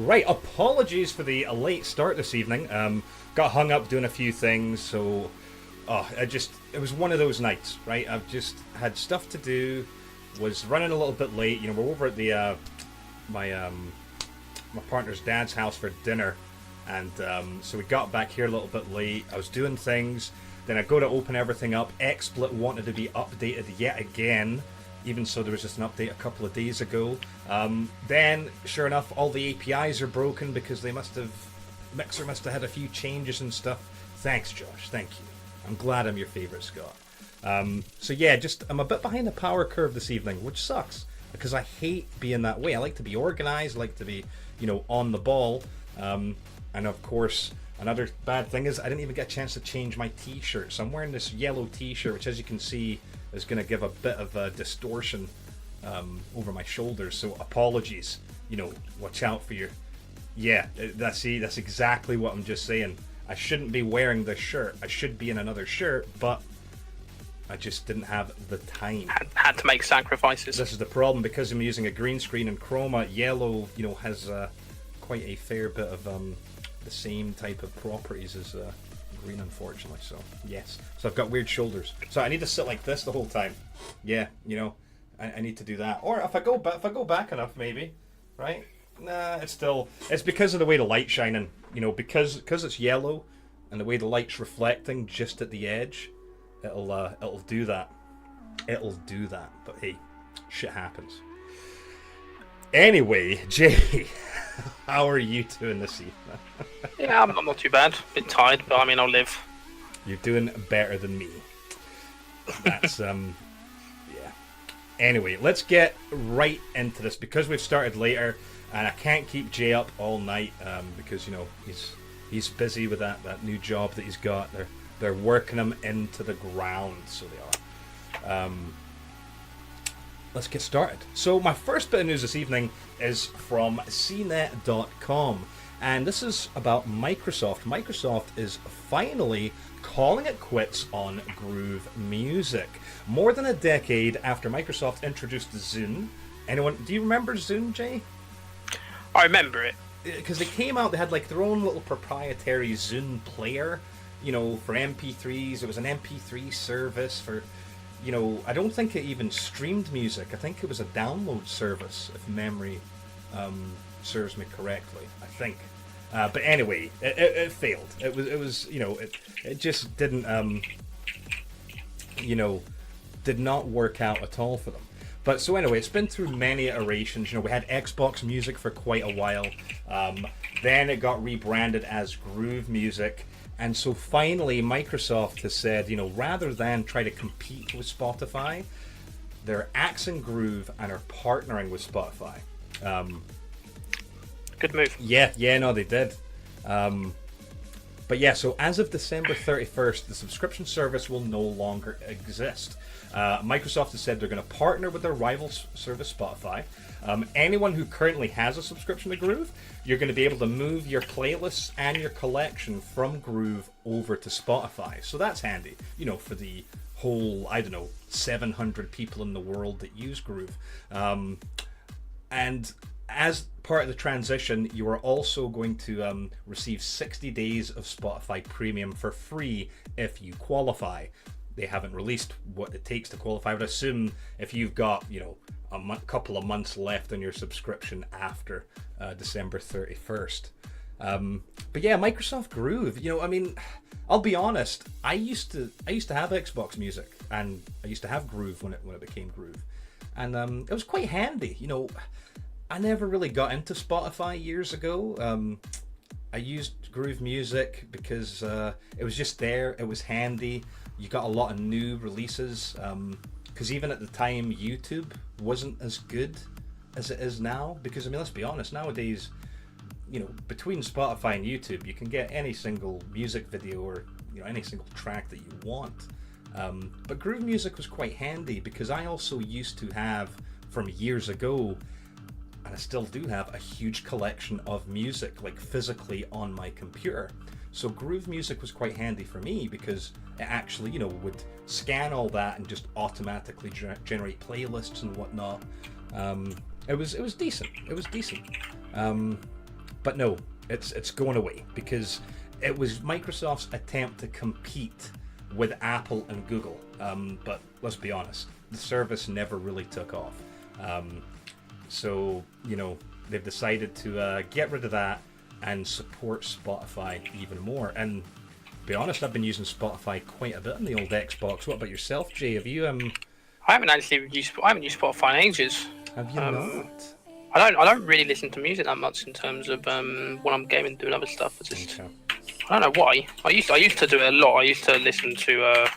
Right, apologies for the late start this evening. Got hung up doing a few things, so it was one of those nights, right? I've just had stuff to do, was running a little bit late. You know, we're over at the my partner's dad's house for dinner, and so we got back here a little bit late. I was doing things, then I go to open everything up. XSplit wanted to be updated yet again, even so there was just an update a couple of days ago. Then, sure enough, all the APIs are broken because Mixer must have had a few changes and stuff. Thanks, Josh. Thank you. I'm glad I'm your favorite, Scott. So yeah, I'm a bit behind the power curve this evening, which sucks because I hate being that way. I like to be organized, I like to be, on the ball. And of course, another bad thing is I didn't even get a chance to change my t-shirt. So I'm wearing this yellow t-shirt, which as you can see is going to give a bit of a distortion over my shoulders. So apologies, watch out for your... Yeah, that's exactly what I'm just saying. I shouldn't be wearing this shirt. I should be in another shirt, but I just didn't have the time. Had to make sacrifices. This is the problem, because I'm using a green screen and chroma. Yellow, has quite a fair bit of the same type of properties as green, unfortunately. So yes, so I've got weird shoulders. So I need to sit like this the whole time. Yeah, I need to do that. Or if I go back enough, maybe, right? Nah, it's because of the way the light's shining. Because it's yellow and the way the light's reflecting just at the edge, it'll do that. It'll do that. But hey, shit happens. Anyway, Jay, how are you doing this evening? Yeah, I'm not too bad. A bit tired, but I mean, I'll live. You're doing better than me. That's yeah. Anyway, let's get right into this because we've started later. And I can't keep Jay up all night because he's busy with that new job that he's got. They're working him into the ground, so they are. Let's get started. So my first bit of news this evening is from CNET.com, and this is about Microsoft. Microsoft is finally calling it quits on Groove Music. More than a decade after Microsoft introduced Zune. Do you remember Zune, Jay? I remember it. Because they came out, they had like their own little proprietary Zune player, for MP3s. It was an MP3 service for, I don't think it even streamed music. I think it was a download service, if memory serves me correctly, I think. But anyway, it failed. It was it just didn't, did not work out at all for them. But so anyway, it's been through many iterations. We had Xbox Music for quite a while. Then it got rebranded as Groove Music. And so finally, Microsoft has said, rather than try to compete with Spotify, they're axing Groove and are partnering with Spotify. Good move. Yeah, no, they did. But yeah, so as of December 31st, the subscription service will no longer exist. Microsoft has said they're going to partner with their rival service, Spotify. Anyone who currently has a subscription to Groove, you're going to be able to move your playlists and your collection from Groove over to Spotify. So that's handy, for the whole, 700 people in the world that use Groove. And as part of the transition, you are also going to receive 60 days of Spotify Premium for free if you qualify. They haven't released what it takes to qualify. I would assume if you've got, a couple of months left on your subscription after December 31st. But yeah, Microsoft Groove. I'll be honest. I used to have Xbox Music, and I used to have Groove when it became Groove, and it was quite handy. I never really got into Spotify years ago. I used Groove Music because it was just there. It was handy. You got a lot of new releases. Because even at the time, YouTube wasn't as good as it is now. Because, let's be honest, nowadays, between Spotify and YouTube, you can get any single music video or, any single track that you want. But Groove Music was quite handy because I also used to have, from years ago, and I still do have, a huge collection of music, like physically on my computer. So Groove Music was quite handy for me because it actually, would scan all that and just automatically generate playlists and whatnot. It was decent. But But no, it's going away because it was Microsoft's attempt to compete with Apple and Google. But let's be honest, the service never really took off. So, they've decided to get rid of that and support Spotify even more. And to be honest, I've been using Spotify quite a bit on the old Xbox. What about yourself, Jay? Have you I haven't used Spotify in ages. Have you not? I don't really listen to music that much in terms of when I'm gaming and doing other stuff. It's just, Okay. I don't know why. I used to do it a lot. I used to listen to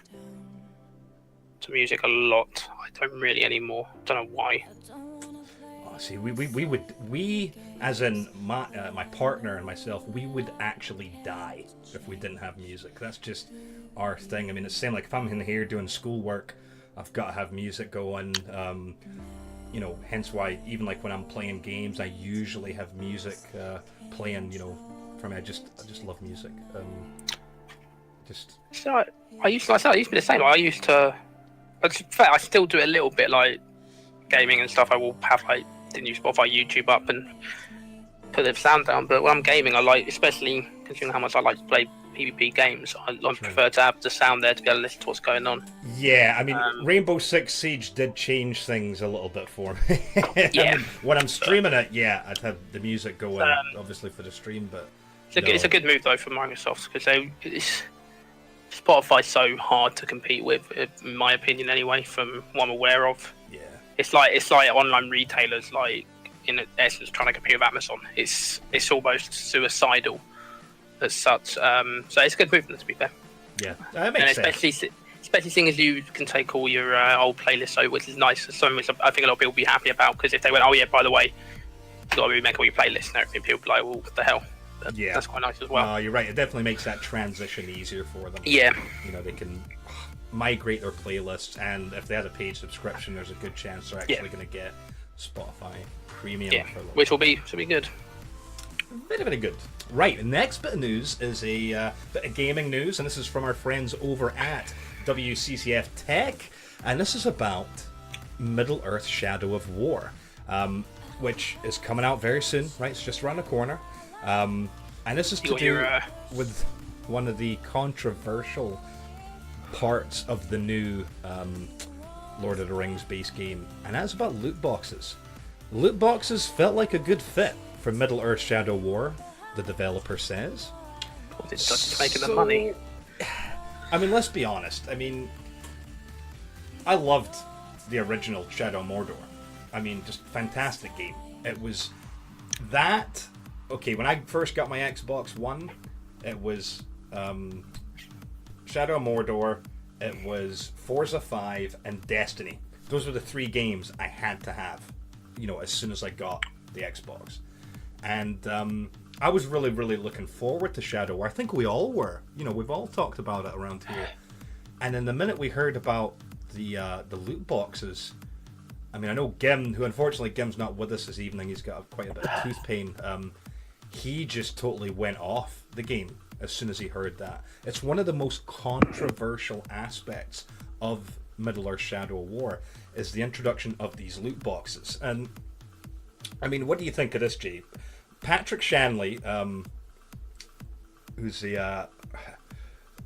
music a lot. I don't really anymore. Don't know why. Oh, see, we as in my partner and myself, we would actually die if we didn't have music. That's just our thing. I mean, it's the same like if I'm in here doing schoolwork, I've got to have music going. Hence why even like when I'm playing games, I usually have music playing. For me, I just love music. So I used to be the same. In fact, I still do it a little bit, like gaming and stuff. I will have like the new Spotify, YouTube up and put the sound down. But when I'm gaming, I like, especially considering how much I like to play PvP games, I prefer to have the sound there to be able to listen to what's going on. Yeah, I mean, Rainbow Six Siege did change things a little bit for me. Yeah. I mean, when I'm streaming it, I'd have the music going, obviously for the stream, but it's a good move though for Microsoft because Spotify's so hard to compete with, in my opinion, anyway. From what I'm aware of, it's like online retailers, like in essence, trying to compete with Amazon. It's almost suicidal as such. So it's a good move, to be fair. Yeah, that makes sense. Especially seeing as you can take all your old playlists over, which is nice. Something which I think a lot of people will be happy about, because if they went, oh yeah, by the way, you've got to remake all your playlists and everything, people will be like, well, what the hell? That's quite nice as well. You're right. It definitely makes that transition easier for them. Yeah. They can migrate their playlists, and if they had a paid subscription, there's a good chance they're actually going to get Spotify Premium. Yeah, which will be good. Very good. Right, the next bit of news is a bit of gaming news, and this is from our friends over at WCCF Tech, and this is about Middle-earth: Shadow of War, which is coming out very soon, right? It's just around the corner. And this is to do with one of the controversial parts of the new Lord of the Rings base game, and that's about loot boxes. Loot boxes felt like a good fit for Middle-earth: Shadow of War, the developer says. It's just making the money. I mean, let's be honest. I mean, I loved the original Shadow of Mordor. I mean, just fantastic game. It was that. Okay, when I first got my Xbox One, it was Shadow of Mordor, it was Forza 5, and Destiny. Those were the three games I had to have, as soon as I got the Xbox. And I was really, really looking forward to Shadow War. I think we all were. We've all talked about it around here. And then the minute we heard about the loot boxes, I mean, I know Gim, who unfortunately Gim's not with us this evening, he's got quite a bit of tooth pain. He just totally went off the game as soon as he heard that. It's one of the most controversial aspects of Middle-earth: Shadow of War is the introduction of these loot boxes. And I mean, what do you think of this, Jay? Patrick Shanley, who's a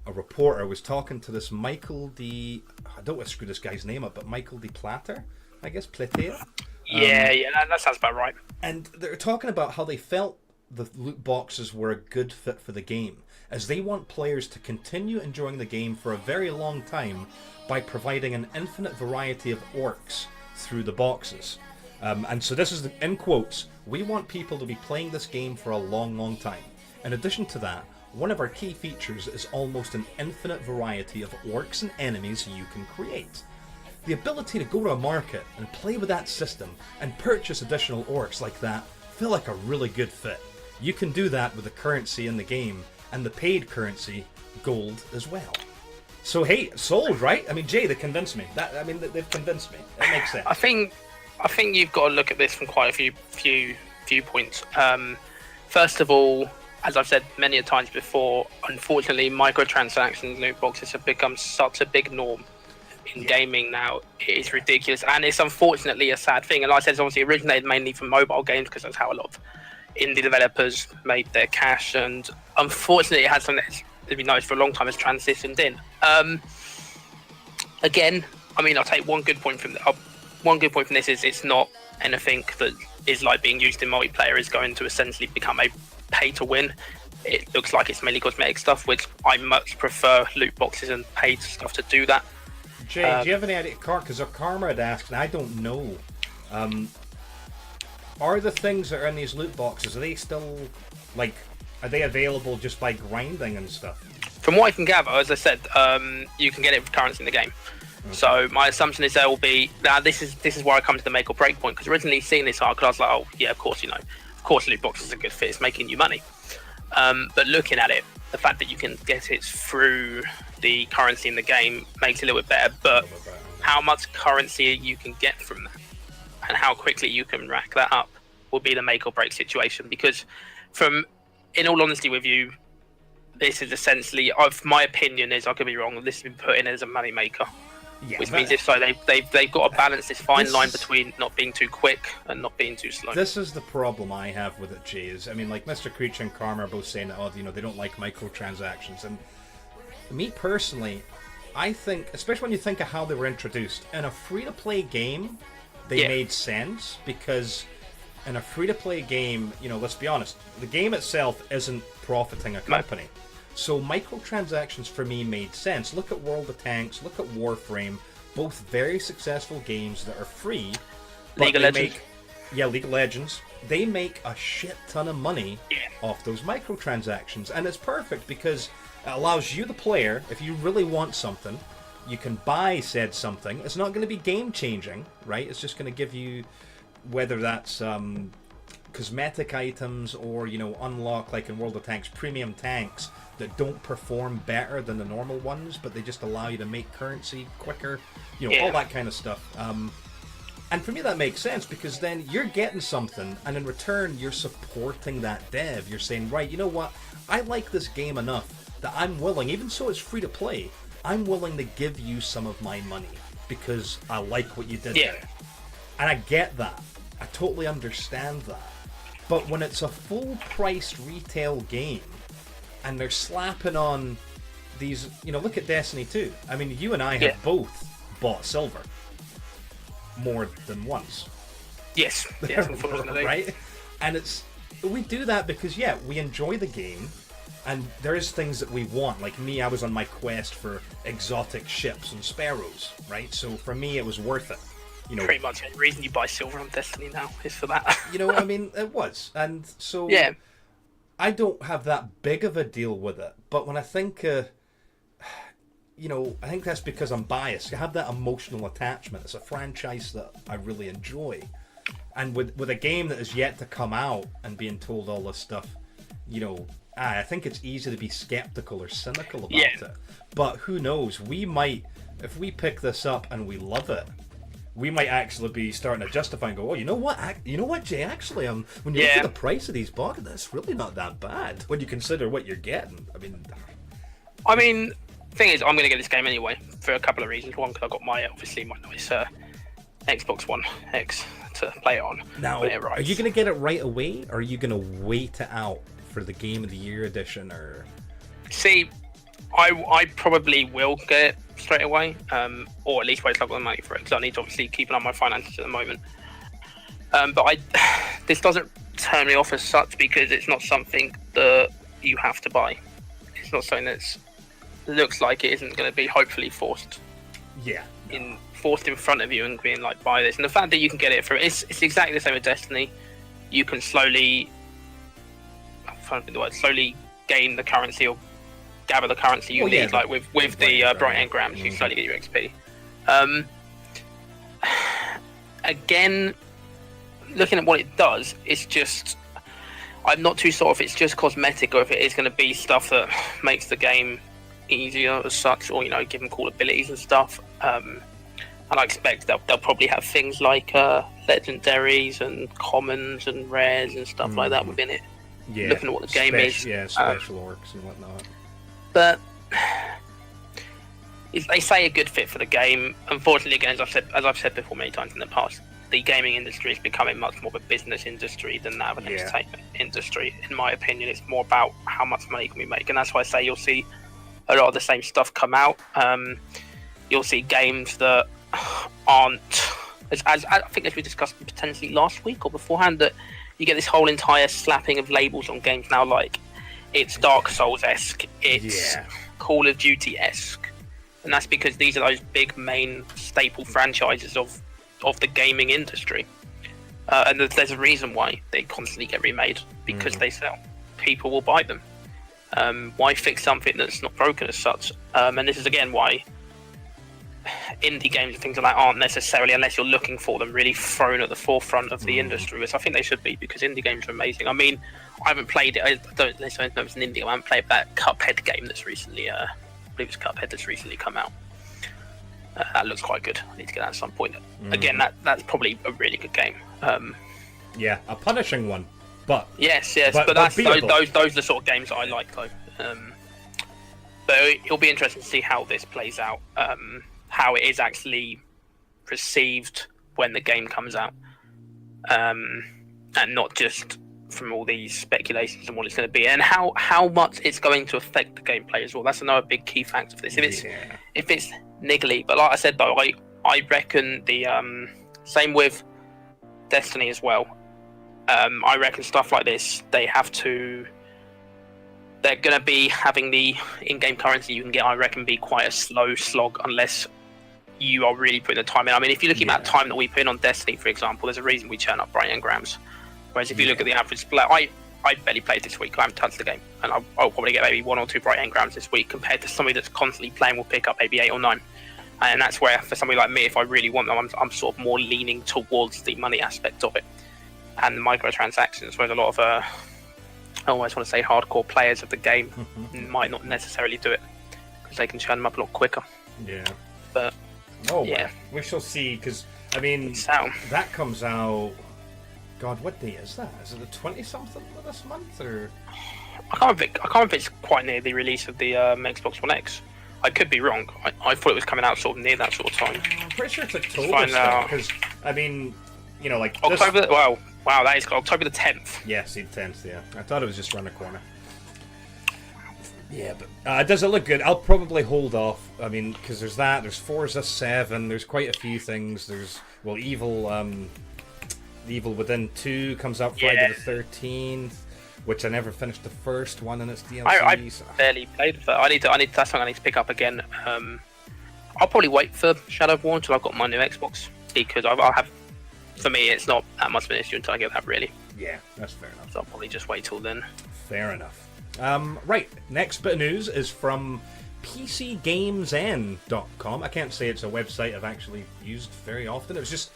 reporter, was talking to this Michael D. I don't want to screw this guy's name up, but Michael D. Platter, I guess, Plater. That sounds about right. And they're talking about how they felt the loot boxes were a good fit for the game, as they want players to continue enjoying the game for a very long time by providing an infinite variety of orcs through the boxes. And so this is, in quotes, we want people to be playing this game for a long, long time. In addition to that, one of our key features is almost an infinite variety of orcs and enemies you can create. The ability to go to a market and play with that system and purchase additional orcs like that feel like a really good fit. You can do that with the currency in the game, and the paid currency, gold, as well. So hey, sold, right? I mean, Jay, they convinced me. They've convinced me. It makes sense. I think you've got to look at this from quite a few viewpoints. First of all, as I've said many a times before, unfortunately, microtransactions, loot boxes have become such a big norm in gaming now. It is ridiculous, and it's unfortunately a sad thing. And like I said, it's obviously originated mainly from mobile games, because that's how a lot of indie developers made their cash, and unfortunately, it has something that's been noticed for a long time has transitioned in. Again, I mean, I'll take one good point from this is it's not anything that is like being used in multiplayer is going to essentially become a pay to win. It looks like it's mainly cosmetic stuff, which I much prefer loot boxes and paid stuff to do that. Jay, do you have any idea? Because Karma had asked, and I don't know. Are the things that are in these loot boxes, are they still, like, are they available just by grinding and stuff? From what I can gather, as I said, you can get it with currency in the game. Okay. So my assumption is there will be, now this is where I come to the make or break point, because originally seeing this article, I was like, oh yeah, of course loot boxes are a good fit, it's making you money. But looking at it, the fact that you can get it through the currency in the game makes it a little bit better, but how much currency you can get from that and how quickly you can rack that up will be the make or break situation. Because in all honesty with you, this is essentially, my opinion is, I could be wrong, this has been put in as a money maker. Yeah, which means if so, they've got to balance this fine line between not being too quick and not being too slow. This is the problem I have with it, Jay. I mean, like Mr. Creech and Karma are both saying that, they don't like microtransactions. And me personally, I think, especially when you think of how they were introduced, in a free-to-play game, they made sense, because in a free-to-play game, let's be honest, the game itself isn't profiting a company. So microtransactions for me made sense. Look at World of Tanks, look at Warframe, both very successful games that are free. League of Legends. League of Legends. They make a shit ton of money off those microtransactions. And it's perfect because it allows you, the player, if you really want something, you can buy said something. It's not going to be game changing, right? It's just going to give you, whether that's cosmetic items or, unlock, like in World of Tanks, premium tanks that don't perform better than the normal ones, but they just allow you to make currency quicker, all that kind of stuff. And for me that makes sense, because then you're getting something, and in return you're supporting that dev. You're saying, right, you know what, I like this game enough that I'm willing, even so it's free to play, I'm willing to give you some of my money because I like what you did there. And I get that. I totally understand that. But when it's a full-priced retail game, and they're slapping on these, look at Destiny 2. I mean, you and I have both bought silver more than once. Yes, unfortunately. Right? And we do that because, we enjoy the game, and there's things that we want. Like me, I was on my quest for exotic ships and sparrows, right? So for me, it was worth it. Pretty much the reason you buy silver on Destiny now is for that. I mean, it was. And so I don't have that big of a deal with it. But when I think, I think that's because I'm biased. I have that emotional attachment. It's a franchise that I really enjoy. And with a game that is yet to come out and being told all this stuff, I think it's easy to be skeptical or cynical about it. But who knows? We might, if we pick this up and we love it, we might actually be starting to justify and go, oh, you know what, Jay? Actually, when you look at the price of these boxes, that's really not that bad when you consider what you're getting. I mean, thing is, I'm going to get this game anyway for a couple of reasons. One, because I got my nice Xbox One X to play it on. Now, are you going to get it right away, or are you going to wait it out for the Game of the Year edition? Or see, I probably will get it straight away, or at least wait till I've got the money for it, because I need to obviously keep an eye on my finances at the moment. But this doesn't turn me off as such, because it's not something that you have to buy. It's not something that looks like it isn't going to be hopefully forced. Forced in front of you and being like, buy this. And the fact that you can get it from it's exactly the same with Destiny. You can slowly gain the currency or gather the currency you need, like with the bright engrams, you slowly get your XP. Again, looking at what it does, it's just, I'm not too sure if it's just cosmetic or if it is going to be stuff that makes the game easier as such, or give them cool abilities and stuff. And I expect they'll probably have things like legendaries and commons and rares and stuff like that within it. Looking at what the game is. Yeah, special orcs and whatnot. But they say a good fit for the game. Unfortunately, again, as I've said before many times in the past, the gaming industry is becoming much more of a business industry than that of an entertainment industry. In my opinion, it's more about how much money can we make, and that's why I say you'll see a lot of the same stuff come out. You'll see games that aren't, as I think as we discussed potentially last week or beforehand, that you get this whole entire slapping of labels on games now, like it's Dark Souls-esque, it's Call of Duty-esque, and that's because these are those big main staple franchises of the gaming industry, and there's a reason why they constantly get remade, because they sell. People will buy them. Why fix something that's not broken as such? And this is again why indie games and things like that aren't necessarily, unless you're looking for them, really thrown at the forefront of the industry, which I think they should be, because indie games are amazing. I mean, I haven't played it. I don't know if it's an indie game. I haven't played that Cuphead game that's recently, I believe it's Cuphead that's recently come out. That looks quite good. I need to get that at some point. Again, that's probably a really good game. Yeah, a punishing one, but yes, but that's those are the sort of games that I like, though. But it'll be interesting to see how this plays out. How it is actually received when the game comes out, and not just from all these speculations on what it's going to be, and how much it's going to affect the gameplay as well. That's another big key factor for this. If it's niggly, but like I said though, I reckon the same with Destiny as well. I reckon stuff like this, they're going to be having the in-game currency you can get, I reckon, be quite a slow slog unless you are really putting the time in. I mean, if you're looking at time that we put in on Destiny, for example, there's a reason we churn up bright engrams. Whereas if you look at the average split, I barely played this week. I haven't touched the game, and I'll probably get maybe 1 or 2 bright engrams this week, compared to somebody that's constantly playing will pick up maybe 8 or 9. And that's where, for somebody like me, if I really want them, I'm sort of more leaning towards the money aspect of it and the microtransactions, whereas a lot of I always want to say hardcore players of the game might not necessarily do it, because they can churn them up a lot quicker. Yeah. But we shall see, because I mean that comes out. God, what day is that? Is it the 20-something of this month, or? I can't remember if it's quite near the release of the Xbox One X. I could be wrong. I thought it was coming out sort of near that sort of time. I'm pretty sure it's October stuff, because I mean, you know, like October. This... Wow, that is October the 10th. Yeah, see, the 10th. Yeah, I thought it was just around the corner. Yeah, but does it look good? I'll probably hold off. I mean, because there's Forza 7, there's quite a few things. There's Evil Within 2 comes out Friday the 13th, which I never finished the first one in its DLC. I barely played it. That's something I need to pick up again. I'll probably wait for Shadow of War until I've got my new Xbox, because I'll have. For me, it's not that much of an issue until I get that, really. Yeah, that's fair enough. So I'll probably just wait till then. Fair enough. Right, next bit of news is from PCGamesN.com. I can't say it's a website I've actually used very often. It was just,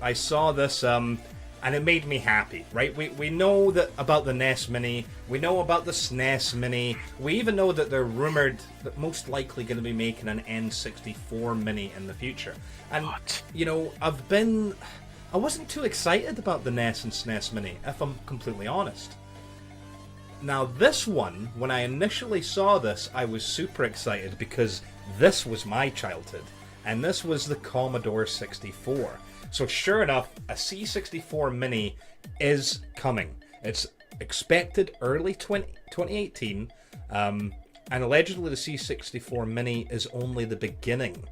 I saw this and it made me happy, right? We know that about the NES Mini. We know about the SNES Mini. We even know that they're rumored that most likely going to be making an N64 Mini in the future. And, I wasn't too excited about the NES and SNES Mini, if I'm completely honest. Now this one, when I initially saw this, I was super excited, because this was my childhood, and this was the Commodore 64. So sure enough, a C64 Mini is coming. It's expected early 2018, and allegedly the C64 Mini is only the beginning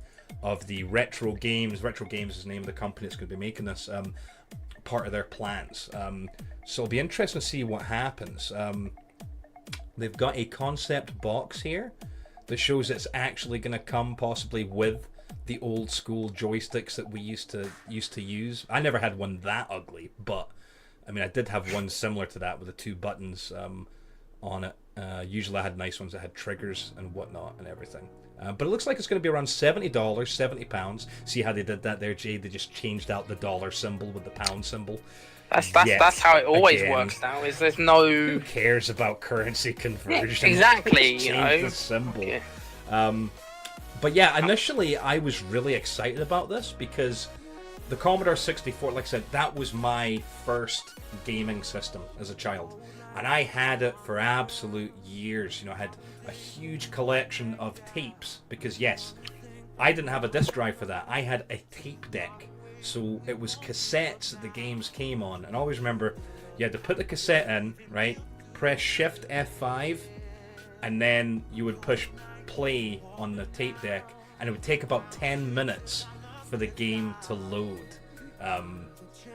of the Retro Games. Retro Games is the name of the company that's going to be making this, part of their plans. So it'll be interesting to see what happens. They've got a concept box here that shows it's actually going to come possibly with the old school joysticks that we used to use. I never had one that ugly, but I mean I did have one similar to that with the 2 buttons on it. Usually I had nice ones that had triggers and whatnot and everything. But it looks like it's going to be around $70, £70. See how they did that there, Jay? They just changed out the dollar symbol with the pound symbol. That's how it always works now. There's no. Who cares about currency conversion? Exactly, the symbol. Yeah. But yeah, initially I was really excited about this, because the Commodore 64, like I said, that was my first gaming system as a child. And I had it for absolute years. I had a huge collection of tapes, because yes, I didn't have a disc drive for that. I had a tape deck So it was cassettes that the games came on. And I always remember you had to put the cassette in, right? Press Shift F5, and then you would push play on the tape deck, and it would take about 10 minutes for the game to load.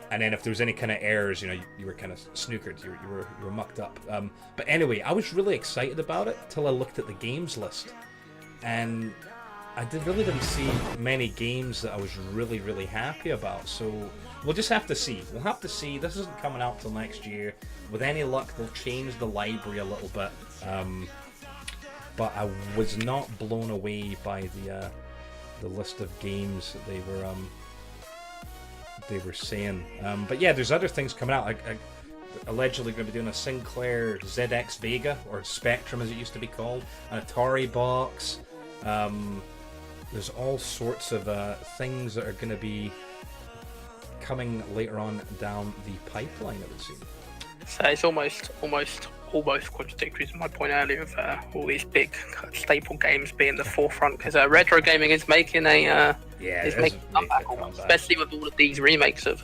And then if there was any kind of errors, you know, you were kind of snookered, you were mucked up. But anyway, I was really excited about it till I looked at the games list, and I really didn't see many games that I was really, really happy about. So we'll just have to see. We'll have to see. This isn't coming out till next year. With any luck, they'll change the library a little bit. But I was not blown away by the list of games that they were saying. But yeah, there's other things coming out. I allegedly going to be doing a Sinclair ZX Vega, or Spectrum as it used to be called, an Atari box. There's all sorts of things that are going to be coming later on down the pipeline, it would seem. So it's almost contradictory to my point earlier of all these big staple games being the forefront, because retro gaming is making a comeback, especially with all of these remakes of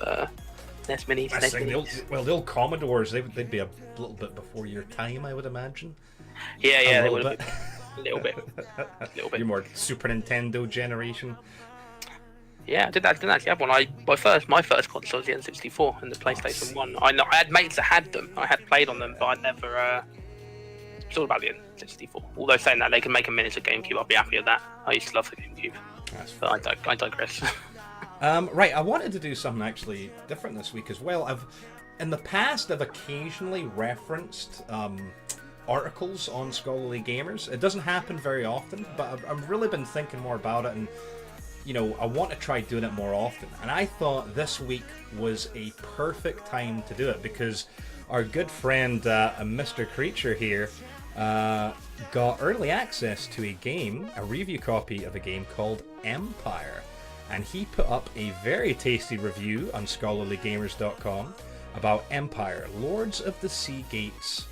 NES Minis. The old Commodores, they'd be a little bit before your time, I would imagine. Yeah, they would have been. A little bit. You're more Super Nintendo generation. Yeah, I didn't actually have one. My first console was the N64 and the PlayStation 1. I had mates that had them. I had played on them, but I never. It's all about the N64. Although saying that they can make a miniature GameCube, I'll be happy with that. I used to love the GameCube. But I digress. Right, I wanted to do something actually different this week as well. In the past, I've occasionally referenced articles on Scholarly Gamers. It doesn't happen very often, but I've really been thinking more about it, and you know, I want to try doing it more often. And I thought this week was a perfect time to do it, because our good friend Mr. Creature here got early access to a review copy of a game called Empire, and he put up a very tasty review on scholarlygamers.com about Empire, Lords of the Sea Gates.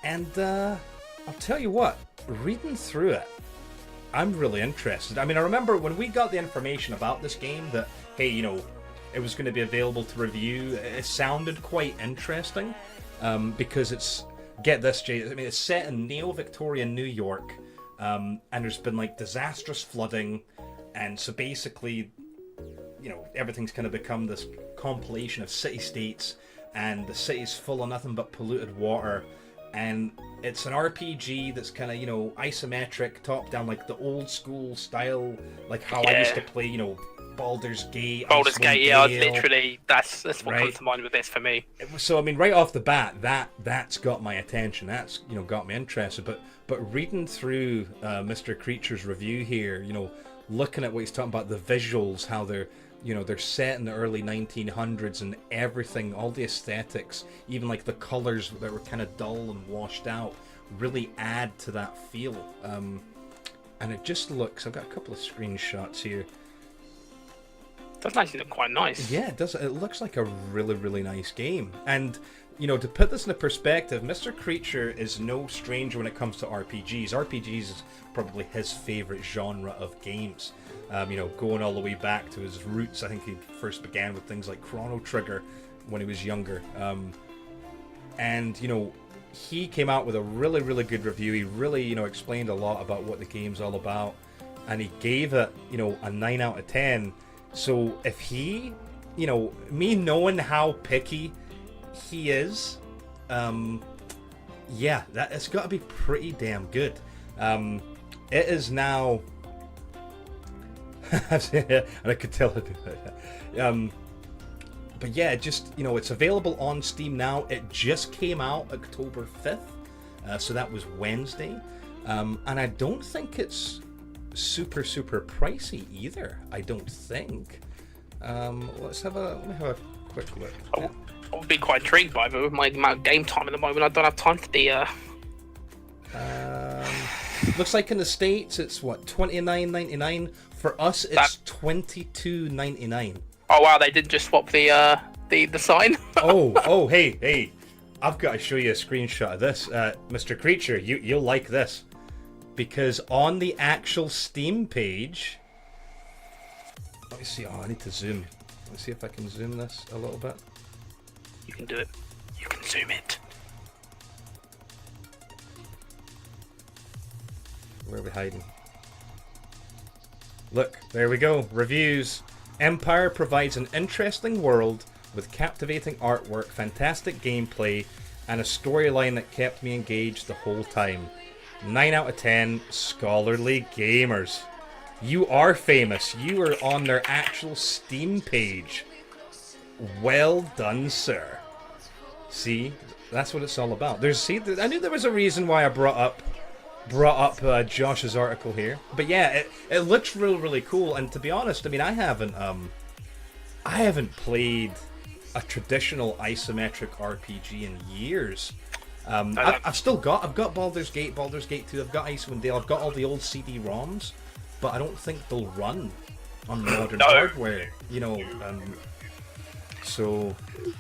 And I'll tell you what, reading through it, I'm really interested. I mean, I remember when we got the information about this game that, hey, you know, it was going to be available to review, it sounded quite interesting, because it's, get this, Jay, I mean, it's set in neo-Victorian New York, and there's been, like, disastrous flooding, and so basically, you know, everything's kind of become this compilation of city-states, and the city's full of nothing but polluted water. And it's an RPG that's kind of, you know, isometric, top-down, like the old-school style, like how I used to play, you know, Baldur's Gate. Baldur's Gate, yeah, literally, that's what comes to mind with this for me. So, I mean, right off the bat, that's got my attention. That's, you know, got me interested. But reading through Mr. Creature's review here, you know, looking at what he's talking about, the visuals, how they're, you know, they're set in the early 1900s, and everything, all the aesthetics, even like the colors that were kind of dull and washed out, really add to that feel. And it just looks, I've got a couple of screenshots here. It does actually look quite nice. Yeah, it does. It looks like a really, really nice game. And, you know, to put this into perspective, Mr. Creature is no stranger when it comes to RPGs. RPGs is probably his favorite genre of games. You know, going all the way back to his roots. I think he first began with things like Chrono Trigger when he was younger. And, you know, he came out with a really, really good review. He really, you know, explained a lot about what the game's all about. And he gave it, you know, a 9 out of 10. So if he, you know, me knowing how picky he is, yeah, it's got to be pretty damn good. It is now... and I could tell it. But yeah, just, you know, it's available on Steam now. It just came out October 5th, so that was Wednesday. And I don't think it's super pricey either. I don't think. Let me have a quick look. I would be quite intrigued by it, but with my amount of game time at the moment, I don't have time for the. Looks like in the States it's what, $29.99. For us, it's $22.99. Oh wow, they did just swap the sign. oh, hey, I've got to show you a screenshot of this, Mr. Creature. You'll like this, because on the actual Steam page, let see. Oh, I need to zoom. Let's see if I can zoom this a little bit. You can do it. You can zoom it. Where are we hiding? Look, there we go. Reviews. Empire provides an interesting world with captivating artwork, fantastic gameplay, and a storyline that kept me engaged the whole time. 9 out of 10, scholarly gamers. You are famous. You are on their actual Steam page. Well done, sir. See, that's what it's all about. I knew there was a reason why I brought up Josh's article here. But yeah, it looks really cool. And to be honest, I mean, I haven't played a traditional isometric RPG in years. I've got Baldur's Gate 2, I've got Icewind Dale, I've got all the old CD-ROMs, but I don't think they'll run on modern hardware. You know, so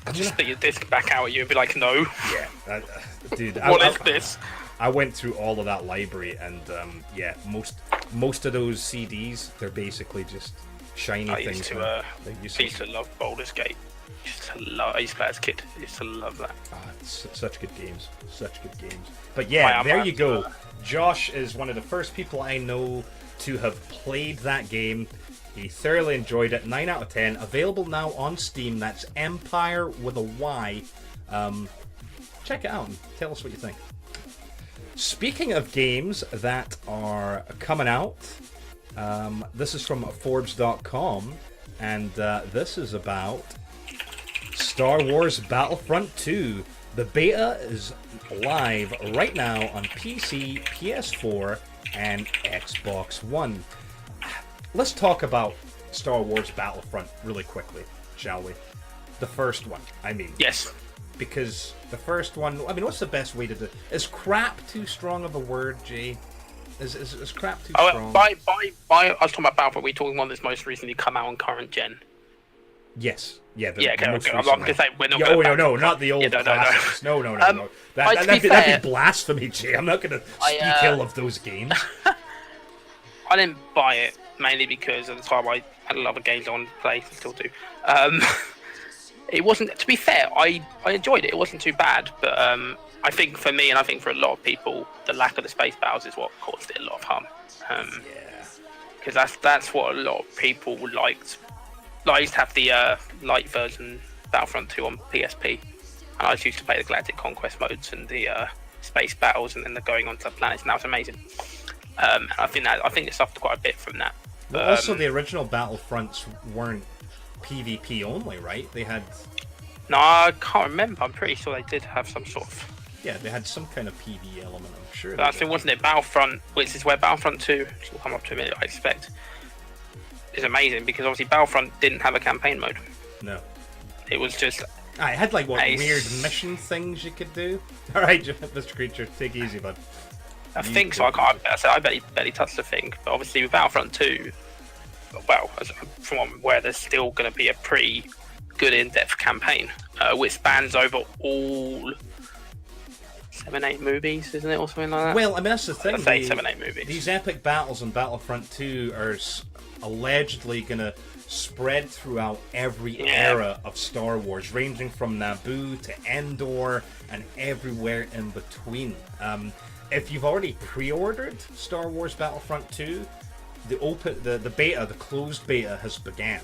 I just think your disc back out at you and be like, no. Yeah, dude. What is this? I went through all of that library, and yeah, most of those CDs, they're basically just shiny things. I used to love Baldur's Gate. I used to play as a kid. I used to love that. It's such good games. But yeah, there you go. Josh is one of the first people I know to have played that game. He thoroughly enjoyed it. 9 out of 10. Available now on Steam. That's Empire with a Y. Check it out and tell us what you think. Speaking of games that are coming out, this is from Forbes.com, and this is about Star Wars Battlefront 2. The beta is live right now on PC, PS4, and Xbox One. Let's talk about Star Wars Battlefront really quickly, shall we? The first one, I mean. Yes. Because the first one, I mean, what's the best way to do it? Is crap too strong of a word, Jay? Is crap too strong? I was talking about Battlefront. We're talking one that's most recently come out on current gen. Yes. Yeah. Okay. I'm going to say we're not. No, not the old classics. No. That'd be blasphemy, Jay. I'm not going to speak ill of those games. I didn't buy it mainly because at the time I had a lot of games on play, still do. It wasn't. To be fair, I enjoyed it. It wasn't too bad, but I think for me and I think for a lot of people, the lack of the space battles is what caused it a lot of harm. Because that's what a lot of people liked. Like, I used to have the light version Battlefront 2 on PSP, and I used to play the Galactic Conquest modes and the space battles, and then the going onto the planets, and that was amazing. And I think it suffered quite a bit from that. But also, the original Battlefronts weren't PvP only, right? They had. No, I can't remember. I'm pretty sure they did have some sort of. Yeah, they had some kind of PvE element. I'm sure. But I think wasn't it Battlefront, which is where Battlefront 2 will come up to a minute, I expect. Is amazing because obviously Battlefront didn't have a campaign mode. No. It was just. It had like weird mission things you could do. All right, Mr. Creature, take it easy, bud. I think so. I barely touched the thing, but obviously with Battlefront 2, well, from what I'm aware, there's still going to be a pretty good in-depth campaign, which spans over all 7-8 movies, isn't it, or something like that? Well, I mean, that's the thing. I'd say 7-8 movies. These epic battles in Battlefront 2 are allegedly going to spread throughout every era of Star Wars, ranging from Naboo to Endor and everywhere in between. If you've already pre-ordered Star Wars Battlefront 2, the beta, the closed beta has began.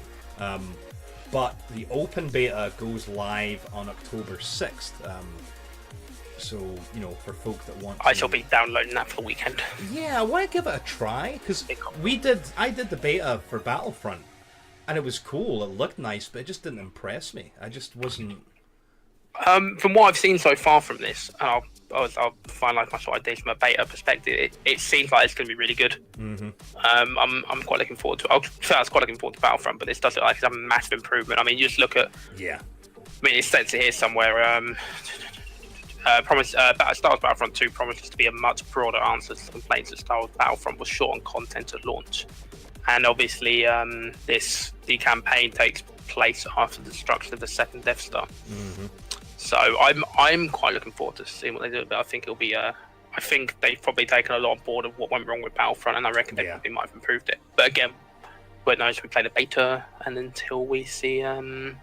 But the open beta goes live on October 6th. So, you know, for folk that want I shall be downloading that for the weekend. Yeah, I want to give it a try, because I did the beta for Battlefront, and it was cool, it looked nice, but it just didn't impress me. I just wasn't... From what I've seen so far from this, and I'll finalise my sort of ideas from a beta perspective, it seems like it's going to be really good. Mm-hmm. I'm quite looking forward to it. I was quite looking forward to Battlefront, but this does look like it's a massive improvement. I mean, you just look at... Yeah. I mean, it says here somewhere... Star Wars Battlefront 2 promises to be a much broader answer to complaints that Star Wars Battlefront was short on content at launch. And obviously, the campaign takes place after the destruction of the second Death Star. Mm-hmm. So I'm quite looking forward to seeing what they do. But I think it'll be I think they've probably taken a lot on board of what went wrong with Battlefront, and I reckon they probably might have improved it. But again, won't know until we play the beta and until we see the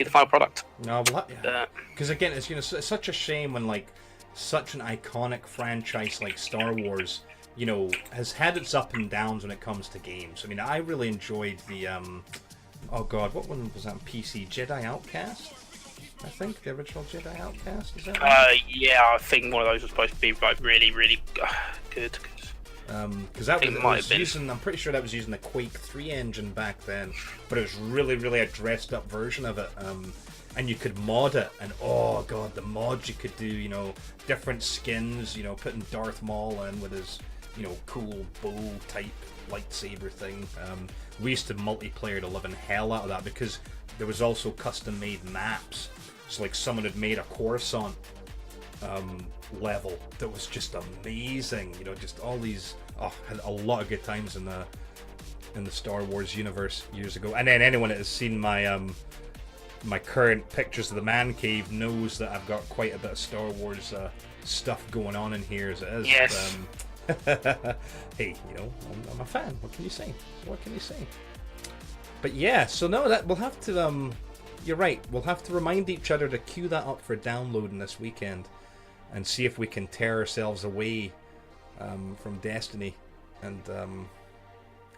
final product. No, because again, it's it's such a shame when like such an iconic franchise like Star Wars, has had its up and downs when it comes to games. I mean, I really enjoyed the oh god, what one was that on PC? Jedi Outcast, I think the original Jedi Outcast. Is that right? Yeah, I think one of those was supposed to be like really, really good. Because that was using, I'm pretty sure that was using the Quake 3 engine back then, but it was really a dressed up version of it. And you could mod it, and oh god, the mods you could do, different skins, putting Darth Maul in with his, cool bow type lightsaber thing. We used to multiplayer the living hell out of that because there was also custom made maps. So like someone had made a Coruscant level that was just amazing, just all these. Had a lot of good times in the Star Wars universe years ago. And then anyone that has seen my my current pictures of the man cave knows that I've got quite a bit of Star Wars stuff going on in here as it is. Yes. Hey, I'm a fan. What can you say? But yeah, so no, that we'll have to. You're right. We'll have to remind each other to queue that up for downloading this weekend, and see if we can tear ourselves away from Destiny and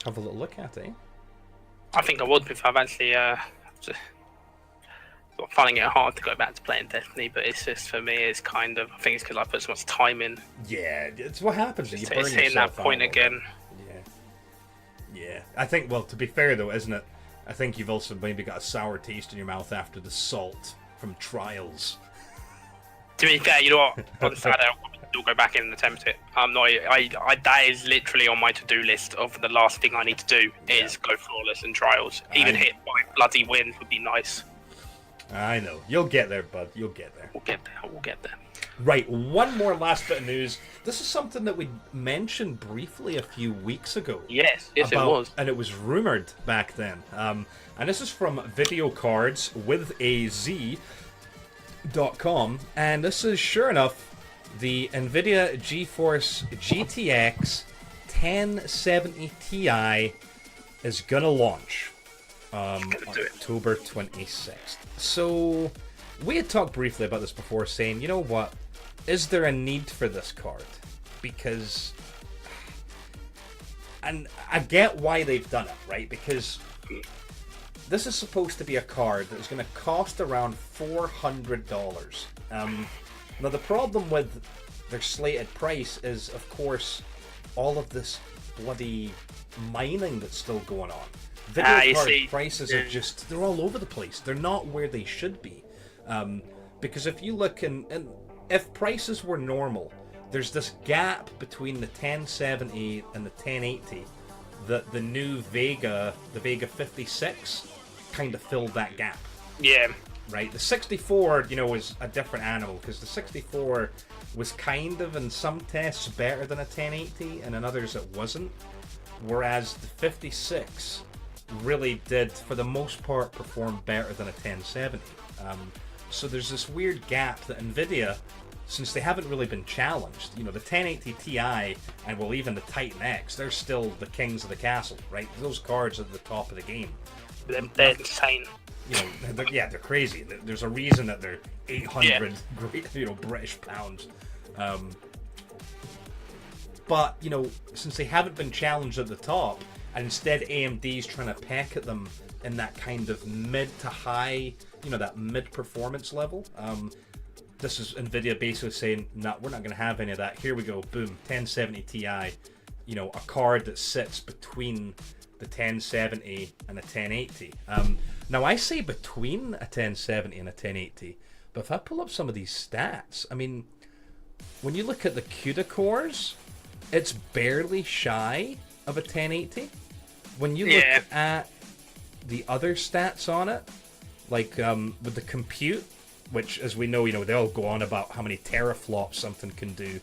have a little look at it. I think I would if I've actually finding it hard to go back to playing Destiny, but it's just for me, it's kind of, I think it's because I put so much time in. Yeah, it's what happens. It's hitting that point again. Yeah. I think, well, to be fair though, isn't it? I think you've also maybe got a sour taste in your mouth after the salt from Trials. To be fair, you know what? On Saturday, I'll go back in and attempt it. I'm not. That is literally on my to-do list of the last thing I need to do is go flawless in Trials. Even hit by bloody wins would be nice. I know. You'll get there, bud. You'll get there. We'll get there. Right. One more last bit of news. This is something that we mentioned briefly a few weeks ago. Yes, it was. And it was rumored back then. And this is from Video Cards with a Z.com, and this is sure enough the NVIDIA GeForce GTX 1070 Ti is gonna launch October 26th. So we had talked briefly about this before, saying, you know what, is there a need for this card? Because, and I get why they've done it, right? Because this is supposed to be a card that is going to cost around $400. Now the problem with their slated price is, of course, all of this bloody mining that's still going on. Video card prices are just, they're all over the place. They're not where they should be. Because if you look and if prices were normal, there's this gap between the 1070 and the 1080 that the new Vega, the Vega 56, kind of filled that gap. Yeah. Right? The 64, is a different animal, because the 64 was kind of, in some tests, better than a 1080, and in others it wasn't. Whereas the 56 really did, for the most part, perform better than a 1070. So there's this weird gap that NVIDIA, since they haven't really been challenged, the 1080 Ti and well, even the Titan X, they're still the kings of the castle, right? Those cards are at the top of the game. They're insane. They're crazy. There's a reason that they're 800 British pounds. But since they haven't been challenged at the top, and instead AMD's trying to peck at them in that kind of mid to high, that mid performance level. This is NVIDIA basically saying, no, we're not going to have any of that. Here we go, boom, 1070 Ti, a card that sits between the 1070 and a 1080. Now I say between a 1070 and a 1080, but if I pull up some of these stats, I mean, when you look at the CUDA cores, it's barely shy of a 1080. When you look at the other stats on it, like with the compute, which, as we know, they all go on about how many teraflops something can do.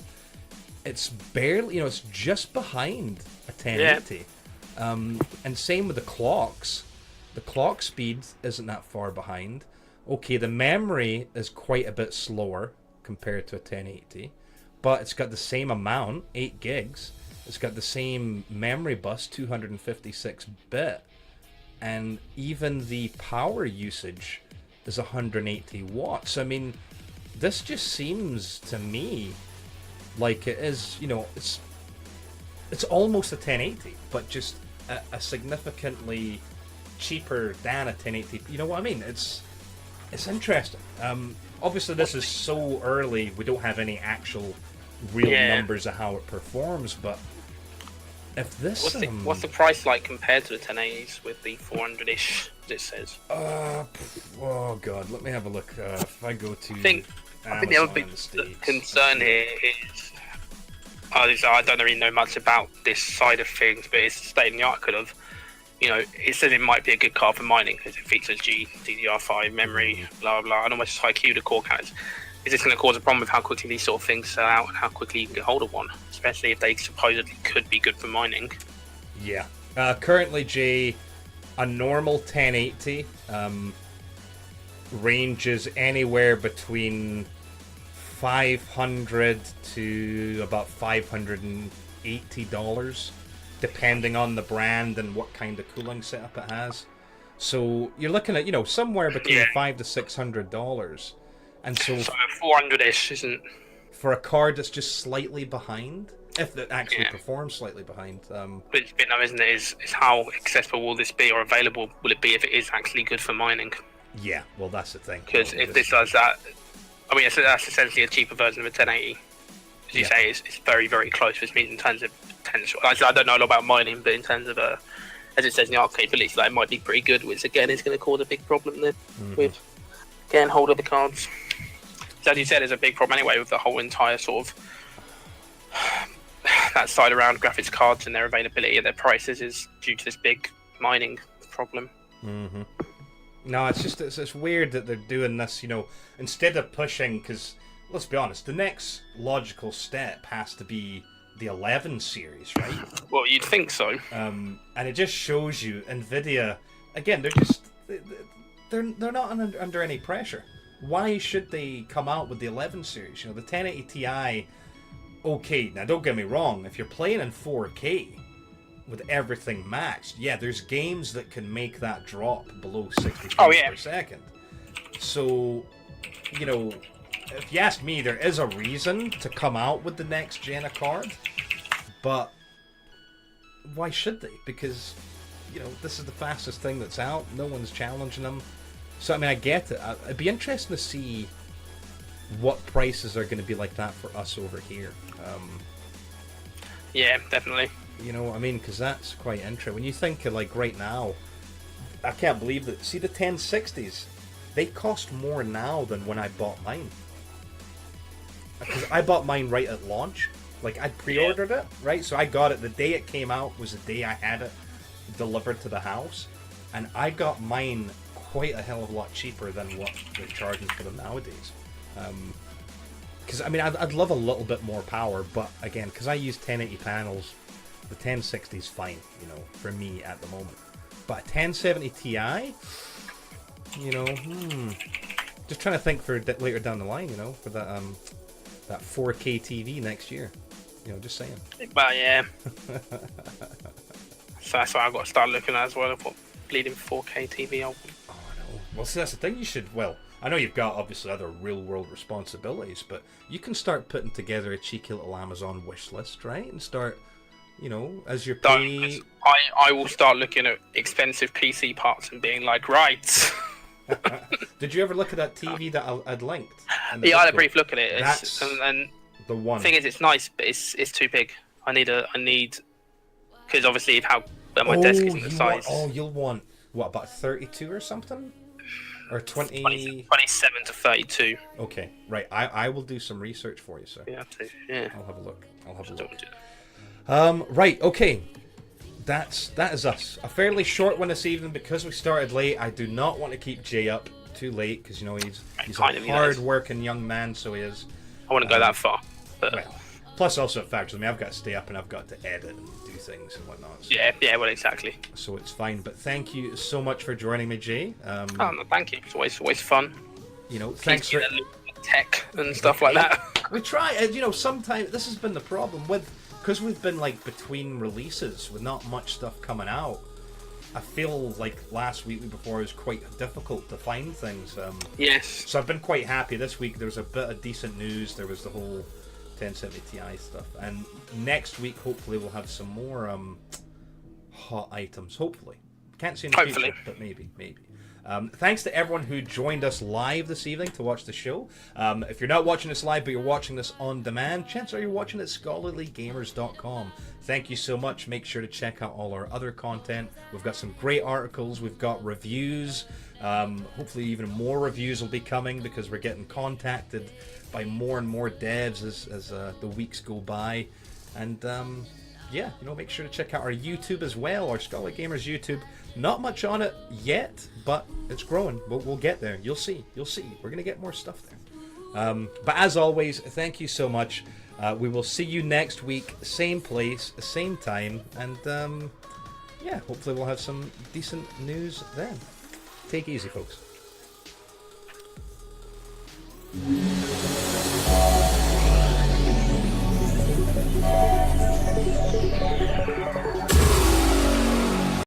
It's barely, it's just behind a 1080. And same with the clocks. The clock speed isn't that far behind. Okay, the memory is quite a bit slower compared to a 1080, but it's got the same amount, 8 gigs. It's got the same memory bus, 256-bit, and even the power usage is 180 watts. I mean, this just seems to me like it is, you know, it's almost a 1080, but just a significantly cheaper than a 1080. You know what I mean? It's interesting. Obviously, this is so early, we don't have any actual real numbers of how it performs, but if this... What's the price like compared to the 1080s with the 400-ish, it says? Oh god, let me have a look. If I go to I think the other big concern here is... I don't really know much about this side of things, but it's state-of-the-art kind of... You know, it says it might be a good card for mining because it features GDDR5 memory, blah blah, and almost high Q to core counts. Is this going to cause a problem with how quickly these sort of things sell out and how quickly you can get hold of one, especially if they supposedly could be good for mining? Yeah. Currently, Jay, a normal 1080 ranges anywhere between $500 to about $580, depending on the brand and what kind of cooling setup it has. So you're looking at, you know, somewhere between $500 to $600. And so 400-ish isn't... For a card that's just slightly behind, if it actually performs slightly behind. But it's bit now, isn't it, is how accessible will this be, or available will it be if it is actually good for mining? Yeah, well, that's the thing. Because if this does that... I mean, that's essentially a cheaper version of a 1080. As you say, it's very, very close, which means in terms of potential... I don't know a lot about mining, but in terms of, as it says in the arcade release, like, it might be pretty good, which again is going to cause a big problem then with getting hold of the cards. So as you said, there's a big problem anyway with the whole entire sort of that side around graphics cards and their availability and their prices is due to this big mining problem. No, it's just it's weird that they're doing this, you know, instead of pushing, because let's be honest, the next logical step has to be the 11 series, right? Well, you'd think so. And it just shows you Nvidia, again, they're not under any pressure. Why should they come out with the 11 series? You know, the 1080 Ti, okay, now don't get me wrong, if you're playing in 4K with everything matched, yeah, there's games that can make that drop below 60 frames per second. So, you know, if you ask me, there is a reason to come out with the next gen of card, but why should they? Because, you know, this is the fastest thing that's out, no one's challenging them. So, I mean, I get it. It'd be interesting to see what prices are going to be like that for us over here. Yeah, definitely. You know what I mean? Because that's quite interesting. When you think of, like, right now, I can't believe that. See, the 1060s, they cost more now than when I bought mine. Because I bought mine right at launch. Like, I pre-ordered it, right? So I got it the day it came out was the day I had it delivered to the house. And I got mine quite a hell of a lot cheaper than what they're charging for them nowadays. Because, I mean, I'd love a little bit more power, but again, because I use 1080 panels, the 1060 is fine, you know, for me at the moment. But a 1070 Ti, you know, just trying to think for later down the line, you know, for that that 4K TV next year. You know, just saying. Well, yeah. So that's why I've got to start looking at as well. What bleeding 4K TV I want. Oh, I know. Well, see, that's the thing. You should, well, I know you've got obviously other real-world responsibilities, but you can start putting together a cheeky little Amazon wish list, right? And start, you know, as your pay... I will start looking at expensive PC parts and being like, right. Did you ever look at that TV that I'd linked? Yeah, I had a brief look at it. That's and the one. The thing is, it's nice, but it's too big. I need because obviously of how my desk isn't the size. You'll want what, about 32 or something, or 20? 27 to 32. Okay, right. I will do some research for you, sir. Yeah, yeah. I'll have a look. Right. Okay. That is us. A fairly short one this evening because we started late. I do not want to keep Jay up too late because, you know, he's a hard-working young man, so he is. I wouldn't go that far. But... Well, plus also it factors. I mean, I've got to stay up and I've got to edit and do things and whatnot. So, yeah, well, exactly. So it's fine. But thank you so much for joining me, Jay. No, thank you. It's always fun. You know, thanks for tech and stuff like that. We try. You know, sometimes this has been the problem with because we've been like between releases with not much stuff coming out, I feel like last week before it was quite difficult to find things. Yes. So I've been quite happy this week. There's a bit of decent news. There was the whole 1070 Ti stuff, and next week hopefully we'll have some more hot items. Hopefully, can't see in the future, but maybe. Thanks to everyone who joined us live this evening to watch the show. If you're not watching this live, but you're watching this on demand, chances are you're watching at scholarlygamers.com. Thank you so much. Make sure to check out all our other content. We've got some great articles. We've got reviews. Hopefully even more reviews will be coming because we're getting contacted by more and more devs as the weeks go by. And yeah, make sure to check out our YouTube as well, our Scholar Gamers YouTube. Not much on it yet, but it's growing. We'll get there. You'll see. We're going to get more stuff there. But as always, thank you so much. We will see you next week, same place, same time, and yeah, hopefully we'll have some decent news then. Take it easy, folks.